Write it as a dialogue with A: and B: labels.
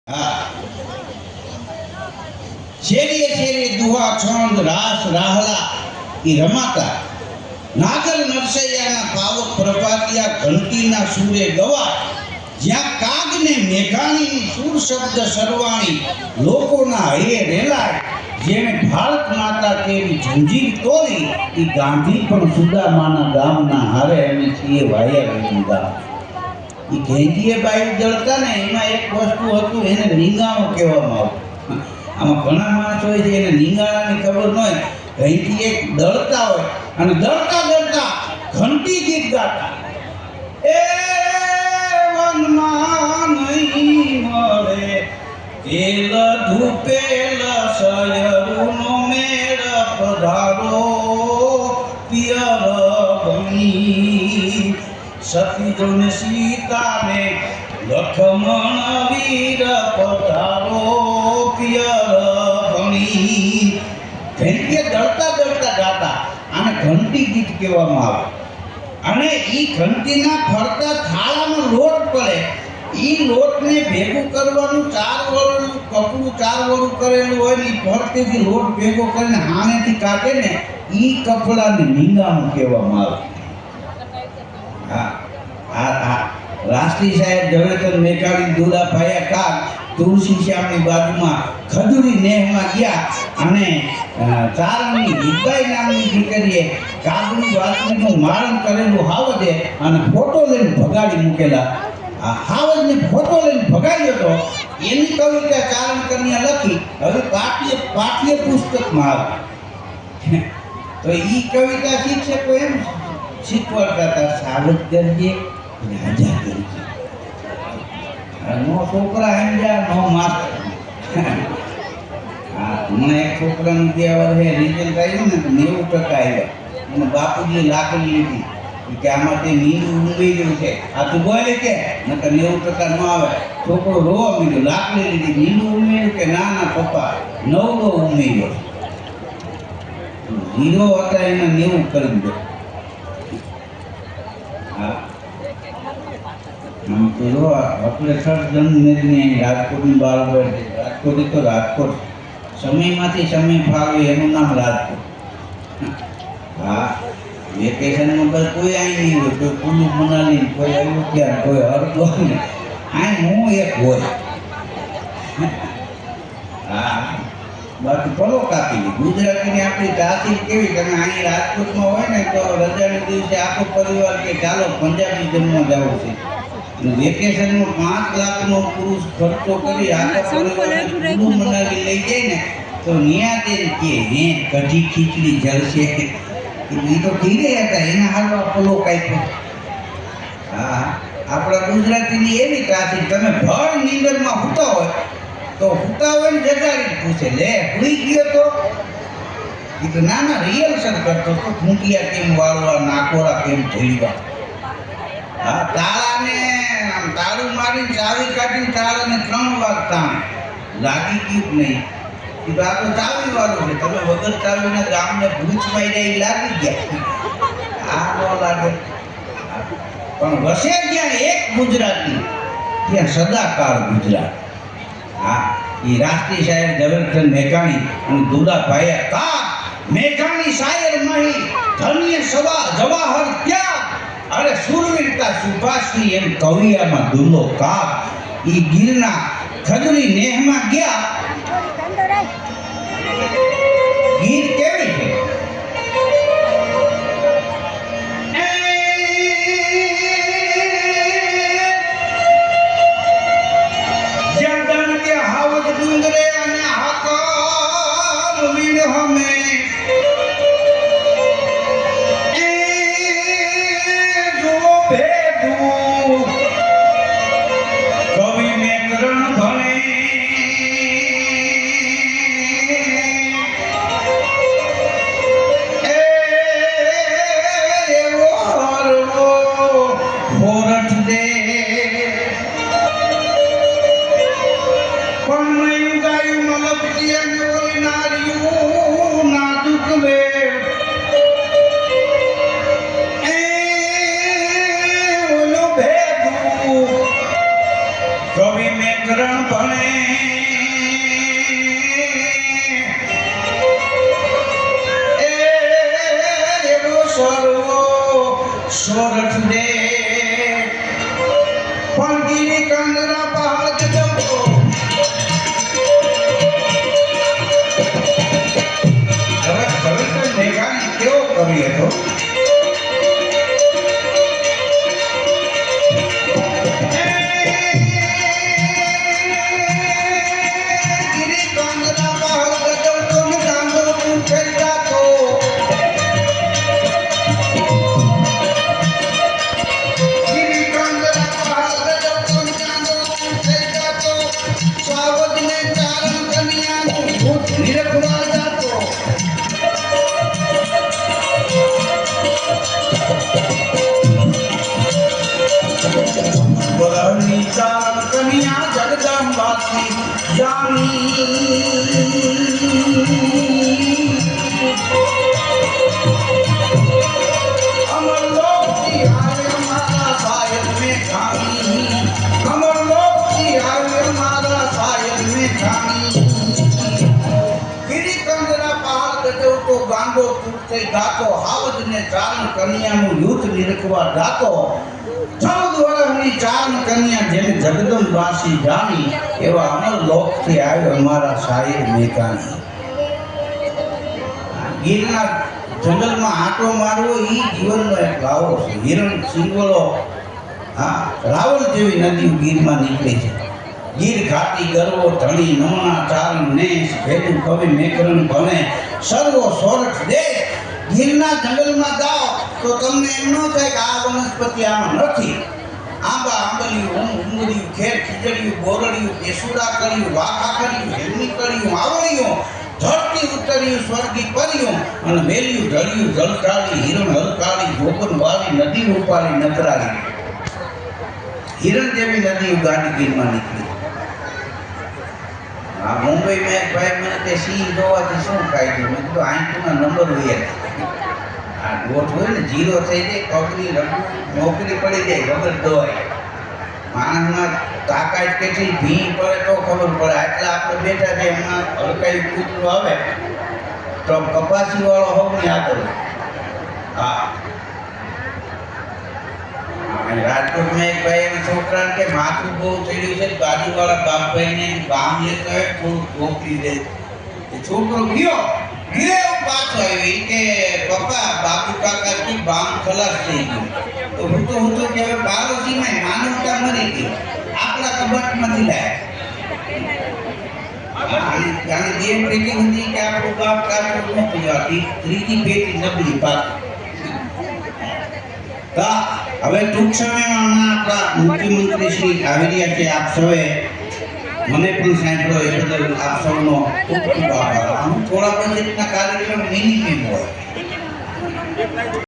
A: हाँ शेरिए शेरिए दुहा छंद रास राहला की रमाता नागर नरसैयाना पावक प्रभातिया घंटीना सूरे गवा ज्या कागने मेघाणीनी सूर शब्द सर्वाणी लोकोना हये रेलाय जेने भारत माता केवी जंजीर तोड़ी ई गांधी पण सुदामाना गामना हारे एमी छीए वाया गई गाम ई घेंटीए बाई दळता ने एमा एक वस्तु हतुं एने नींगाणो कहेवामां आवतुं आमां घणा माणस होय छे एने नींगाणानी खबर न होय घंटी एक दळता होय अने दळता दळता घंटी गीत गाता ए वनमा नहीं मळे तेल धूपेल सयरुनो मेळ पधारो पियर बनी सतीजन सीता ने लक्ष्मण वीर पधारो पियर बनी घंटीए दळता दळता गाता आने घंटी गीत कहेवामां आवे अने ई घंटीना फरता थाळानो लोट पड़े ई लोट ने भेगो करवानुं चार वळुं कपड़ुं चार वळुं करेलुं होय ने फरतेथी लोट भेगो करीने हाणेथी काढे ने ई कपड़ाने नींगाणुं कहेवामां आवे राष्ट्रीय साहेब ઝવેરચંદ મેઘાણી દુલા ભાયા કાગ તુલસી શ્યામની બાજુમાં ખજૂરી નેહમાં ગયા અને ચારણની હિતભાઈ નામની દીકરીએ કાગની વાસણીનું મારણ કરેલું હાવજે અને ફોટો લઈને ભગાડી મૂકેલા આ હાવજને ફોટો લઈને ભગાડ્યો તો એની કવિતા ચારણ કન્યા લખી હવે પાઠ્ય પુસ્તકમાં આવે તો એ કવિતા શિક્ષકો એમ શીખવાડતા હતા સાવધ કરજે રાજા કરજે નો છોકરા સમજ્યા નો માસ્ટર હમણાં એક છોકરાનું જે વર્ષે રિઝલ્ટ આવ્યું ને તો 90% આવ્યા અને બાપુજીએ લાકડી લીધી કે આમાંથી નીંદું ઉમેર્યું છે આ તું બોલે કે નકર 90% ન આવે છોકરો રોવા માંડ્યો લાકડી લીધી નીંદું ઉમેર્યું કે ના ના પપ્પા 9 ઉમેર્યો 0 હતા એને 90 કરી દો હા हम तो अपने सर जन्म मेरी राजकोट में बाल बैठे राजकोट तो राजकोट समय में समय भावे एनु नाम राजकोट हाँ वेकेशन में बस कोई आई नहीं हो कोई कुल्लू मनाली कोई अयोध्या कोई हरिद्वार आई हूँ एक हो हाँ बाकी फलो कापी गुजराती ने अपनी तासीर केवी तमे अहीं राजकोट में होय ने तो रजाने दिवसे आखो परिवार के चालो पंजाबी जमवा जावुं छे वेकेशन में 5 लाख नो पुरुष खर्चो करी आखा परिवार कुल्लू मनाली लई जाए ने तो निया देन के हे कढ़ी खीचड़ी जलसे ई तो धीरे हता एना हालवा फलो काप्यो हां आपड़ा गुजराती नी एवी तासीर तमे भर नींदर में हुता होय तो हुता होय ने जगाड़ी पूछे ले हुई गयो तो ई तो नाना रिहर्सल करतो तो खूंटिया केम वाळवा नाकोरा केम झेलवा हाँ ताला ने ताळू मारी चावी काढी ताळा ने 3 વાર તાણ લાગી ગયું નહીં એ તો આ તો ચાવી વાળું છે તમે વગર ચાવીના ગામને ભૂચ માર્યા એ લાગી ગયા આ ન લાગે પણ વસે ત્યાં એક ગુજરાતી ત્યાં સદાકાળ ગુજરાત હા એ રાષ્ટ્રીય શાયર ઝવેરચંદ મેઘાણી અને દુલા ભાયા કાગ મેઘાણી શાયર મહી ધન્ય સવા જવાહર ત્યાગ अरे सूरवीरता सुभाषनी एम कविया में दुलो का ई गिरना खजूरी नेह में गया गीर केवी है जगन के हावज डूंगरे अने हाकर वीर हमें कवि में करण भणे होरठ दे पण नहीं गायु मलपती नारियों नाजुक वे कवि में करण भणे આવજને ચારણ કન્યાનું ભૂત નિરખવા જાતો બરની ચારણ કન્યા જગદંબાથી જાણી અમર લોક કી આય મારા સાયર में खानी अमर लोक की आवे मारा सायन में खानी गिरी कंदरा पहाड़ गजो तो गांडो तूटते गातो हावज ने चारण कन्या नु युद्ध निरखवा जातो 14 વર્ષની ચારણ કન્યા જેને જગદંબાસી જાણી એવા અમર લોક થી આવ્યો અમારા સાયર મેઘાણી ગીરના જંગલમાં આટો મારવો ઈ જીવનનો એક લાવો છે હિરણ સિંગોળો हाँ रावल जेवी नदी गीर में निकले छे गीर घाटी गर्वो धणी नमना चारण नेश भेदु कवि मेकरण भणे सर्वो सोरठ दे गीरना जंगल में जाओ तो तमने एम न थाय के आ वनस्पति आमां नथी आंबा आंबलिયું ઉંમરિયું ખેર ખીજડીયું બોરડિયું કેસુડા કર્યું વાખા કર્યું હેલની કર્યું આવળિયું ધરતી ઉતર્યું સ્વર્ગી કર્યું અને વેલ્યું ઢળ્યું જલટાળી હિરણ હલકાળી ગોપન વાળી નદી ઉપાડી નકરાળી हिरण जेवी नदी गाड़ी गिर में निकली हाँ मुंबई में भाई मैंने ते सिंह जोवा थी शू खाई थी मैं तो आई तो नंबर हुई है हाँ गोठ हुई ने जीरो थई जाए कबरी रखू नौकरी पड़ी जाए खबर दवाई मानस में ताकात केटली भी पड़े तो खबर पड़े એટલે આપણે બેઠા છે એમાં હલકાઈ કૂતરું આવે તો કપાસી વાળો હોવ ને આ કરો हाँ राजकोट में एक भाई छोकरा के माथू बहुत चढ़ी है बाजू वाला बाप भाई ने गाम लेता है तो टोकरी दे छोकरो गयो गिरे बात आई के पापा बापू काका की बाम खलास થઈ ગયું તો હું તો કે બારોસી में मानवता मरी गई આપણા કબટ માંથી લાય અને જેમ પેટી હતી કે આપણો બાપ કાકો નથી હતી ત્રીજી પેટી નબળી પાક હવે ટૂંક સમયમાં આપણા મુખ્યમંત્રી શ્રી આવી રહ્યા છે આપ સૌએ મને પણ સાંભળ્યો એ બદલ આપ સૌનો ખૂબ ખૂબ આભાર થોડા બજેટના કાર્યક્રમ મિનિમમ હોય